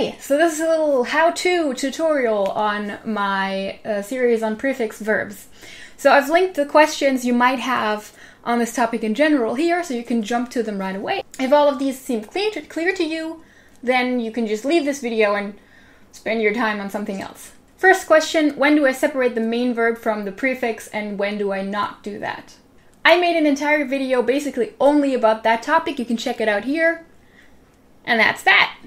Okay, so this is a little how-to tutorial on my series on prefix verbs. So I've linked the questions you might have on this topic in general here, so you can jump to them right away. If all of these seem clear to you, then you can just leave this video and spend your time on something else. First question, when do I separate the main verb from the prefix and when do I not do that? I made an entire video basically only about that topic. You can check it out here. And that's that.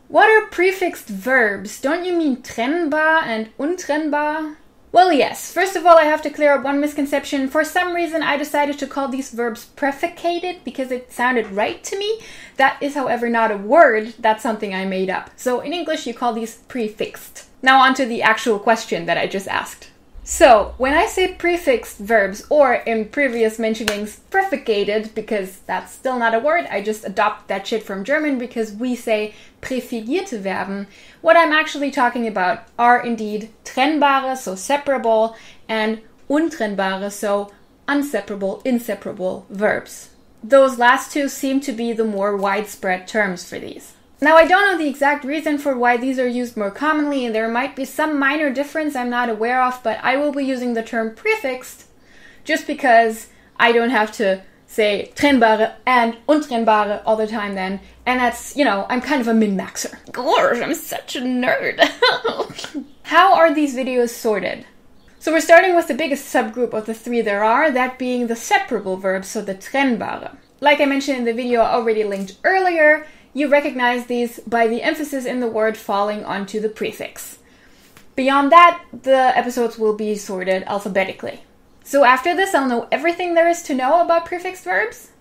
What are prefixed verbs? Don't you mean trennbar and untrennbar? Well, yes. First of all, I have to clear up one misconception. For some reason, I decided to call these verbs prefixated because it sounded right to me. That is, however, not a word. That's something I made up. So in English, you call these prefixed. Now on to the actual question that I just asked. So, when I say prefixed verbs, or in previous mentionings, prefixated, because that's still not a word, I just adopt that shit from German because we say präfigierte Verben, what I'm actually talking about are indeed trennbare, so separable, and untrennbare, so inseparable verbs. Those last two seem to be the more widespread terms for these. Now, I don't know the exact reason for why these are used more commonly, and there might be some minor difference I'm not aware of, but I will be using the term prefixed just because I don't have to say trennbare and untrennbare all the time then, and that's, you know, I'm kind of a min-maxer. Gosh, I'm such a nerd. How are these videos sorted? So we're starting with the biggest subgroup of the three there are, that being the separable verbs, so the trennbare. Like I mentioned in the video I already linked earlier, you recognize these by the emphasis in the word falling onto the prefix. Beyond that, the episodes will be sorted alphabetically. So after this, I'll know everything there is to know about prefixed verbs?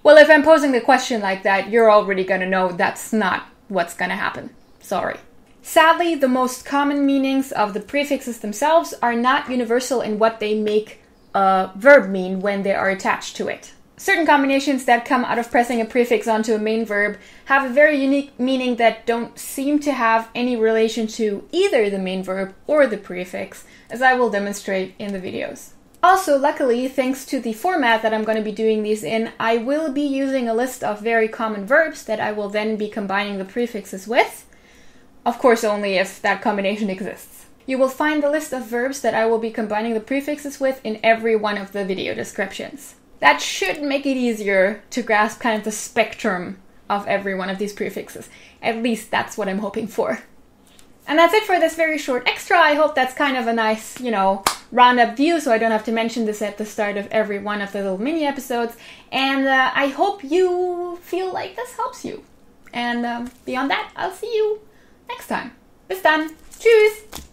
Well, if I'm posing the question like that, you're already gonna know that's not what's gonna happen. Sorry. Sadly, the most common meanings of the prefixes themselves are not universal in what they make a verb mean when they are attached to it. Certain combinations that come out of pressing a prefix onto a main verb have a very unique meaning that don't seem to have any relation to either the main verb or the prefix, as I will demonstrate in the videos. Also, luckily, thanks to the format that I'm going to be doing these in, I will be using a list of very common verbs that I will then be combining the prefixes with. Of course, only if that combination exists. You will find the list of verbs that I will be combining the prefixes with in every one of the video descriptions. That should make it easier to grasp kind of the spectrum of every one of these prefixes. At least that's what I'm hoping for. And that's it for this very short extra. I hope that's kind of a nice, round-up view, so I don't have to mention this at the start of every one of the little mini episodes. And I hope you feel like this helps you. And beyond that, I'll see you next time. Bis dann. Tschüss!